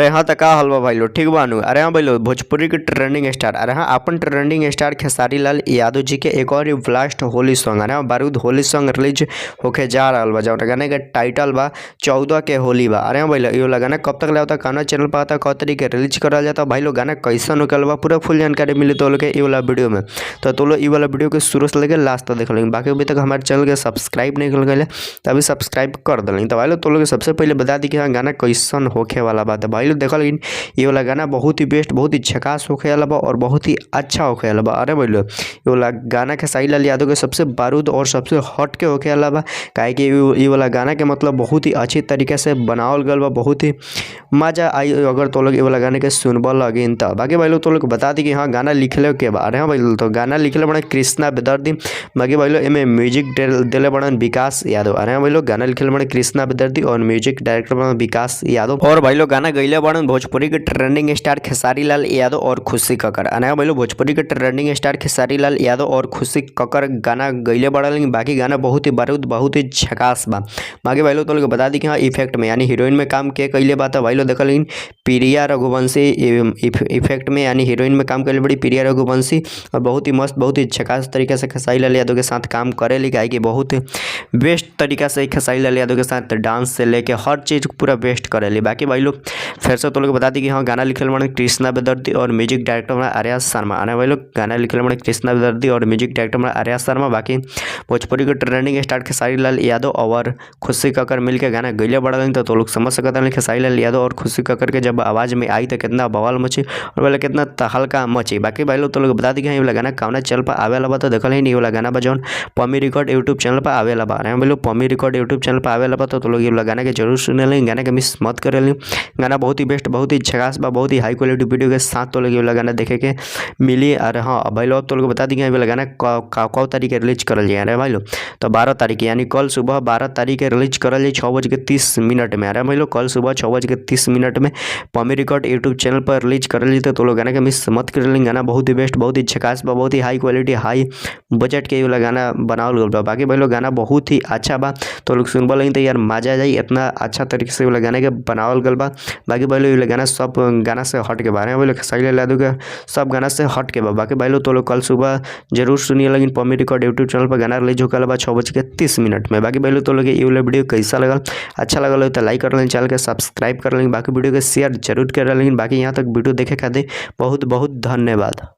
अरे हाँ, तो का हाल बा भाई लोग, ठीक बानू। अरे हाँ भाई लोग, भोजपुरी के ट्रेंडिंग स्टार, अरे हाँ अपन ट्रेंडिंग स्टार खेसारी लाल यादव जी के एक और ब्लास्ट होली सॉन्ग, अरे हाँ बारूद होली सॉन्ग रिलीज होके जा रहा बा। जौन गाने के टाइटल बा 14 के होली बा। अरे हाँ भाई लोग, ये वाला गाना कब तक लाता, काना चैनल पर आता, कौ तरीके रिलीज करा जाता भाई लोग, गाना कैसन होकर बा पूरा फुल जानकारी मिली तो लोग के ये वाला वीडियो में। तो लोग ये वाला वीडियो के शुरू से लेकर लास्ट तक देख लेंगे। बाकी अभी तक हमारे चैनल के सब्सक्राइब नहीं कर गए तो अभी सब्सक्राइब कर देंगे। तो भाई लोग तो लोग सबसे पहले बता दी कि हाँ गाना कैसन होके वाला बात है। भाई लोग देखल लेकिन ये वाला गाना बहुत ही बेस्ट, बहुत ही झकास होके वाला बा और बहुत ही अच्छा होके वाला बा। अरे भाई लोग ये वाला गाना खेसारी लाल यादव के सबसे बारूद और सबसे हट के होके वाला बा। काहे कि ये वाला गाना के मतलब बहुत ही अच्छी तरीके से बनावल गल बा, बहुत ही मजा आई अगर तो लोग ये वाला गाने के सुनबा लगिन तो। बाकी भाई लोग तो लोग बता दी कि हाँ गाना लिखले के बा। अरे हाँ भाई लोग तो गाना लिखले बड़ा कृष्णा बेदर्दी। बाकी भाई लोग एमे म्यूजिक दिले बड़ा विकास यादव। अरे हाँ भाई लोग गाना लिखले बड़ा कृष्णा बेदर्दी और म्यूजिक डायरेक्टर बड़ा विकास यादव। और भाई लोग गाना गईले बड़ा भोजपुरी के ट्रेंडिंग स्टार खेसारी लाल यादव और खुशी कक्कर। अरे हाँ भाई लोग भोजपुरी के ट्रेंडिंग स्टार खेसारी लाल यादव और खुशी कक्कर गाना गईले बड़ा, लेकिन बाकी गाना बहुत ही बारूद, बहुत ही झकास बा। बाकी भाई लोग तो लोग बता दी कि हाँ इफेक्ट में यानी हीरोइन में काम के कैले बात है। भाई लोग देखल लेकिन प्रिया रघुवंशी इफेक्ट में यानी हीरोइन में काम करे बड़ी प्रिया रघुवंशी, और बहुत ही मस्त, बहुत ही झकास तरीके से खेसारी लाल यादव के साथ काम करे ली। कि बहुत बेस्ट तरीका से खेसारी लाल यादव के साथ डांस से लेके हर चीज़ पूरा बेस्ट करे ली। बाकी भाई लोग फिर से तो लोग बता दी कि हाँ गाना लिखल बने कृष्णा बेदर्दी और म्यूजिक डायरेक्टर बना आर्या शर्मा। आने भाई लोग गाना लिखल बने कृष्णा बेदर्दी और म्यूजिक डायरेक्टर बना आर्या शर्मा। बाकी भोजपुरी के ट्रेंडिंग स्टार खेसारी लाल यादव और खुशी कक्कर मिलकर गाना गईले बढ़ा तो लोग समझ सकते हैं खेसारी लाल यादव और खुशी कक्कर के जब आवाज़ में आई तो कितना बवाल मची और वाला कितना तहलका मची। बाकी भाई लोग तो लोग बता दी कि ये वाला गाना कौना चैनल पर आवेला बा, तो देखल ही नहीं वाला गाना बा जौन पम्मी रिकॉर्ड यूट्यूब चैनल पर आवेला बा। भाई लोग पम्मी रिकॉर्ड यूट्यूब चैनल पर आवेला बा तो लोग ये वाला गाना के जरूर सुने लें, गाना के मिस मत करे लें। गाना बहुत ही बेस्ट, बहुत ही झकास बा, बहुत ही हाई क्वालिटी वीडियो के साथ तो लोग ये वाला गाना देखे के मिली। अरे हाँ भाई लोग तो लोग बता दी कि ये वाला गाना कौ तारीख रिलीज करल जाए। अरे भाई लोग तो 12 तारीख यानी कल सुबह 12 तारीख रिलीज करल जाए 6:30 में। अरे भाई लोग कल सुबह 6:30 में पम्मी रिकॉर्ड यूट्यूब चैनल पर रिलीज करल जाए तो लोग गाना के मिस मत कर लें। गाना बहुत ही बेस्ट, बहुत ही झकास बा, बहुत ही हाई क्वालिटी, हाई बजट के वाला गाना बनावल गल बा। बाकी भाई लोग गाना बहुत ही अच्छा बा तो लोग सुनबा लेकिन तो यार मजा आ जाए, इतना अच्छा तरीके से वाला गाने के बनावल गल बा। बाकी भाई लोग ये गाना सब गाना से हट के बारे में भाई लोग खेसारी लाल यादव के सब गाना से हट के बा। बाकी भाई लोग तो लोग कल सुबह जरूर सुनिए, लेकिन पम्मी रिकॉर्ड यूट्यूब चैनल पर गाना रिलीज होकर बा 6:30 में। बाकी भाई लोग तो लोग ये वाला वीडियो कैसा लगा, अच्छा लगा तो लाइक कर लें, चैनल के सब्सक्राइब कर लें, बाकी वीडियो के शेयर जरूर कर लें। बाकी यहाँ तक वीडियो देखे खातिर बहुत बहुत धन्यवाद।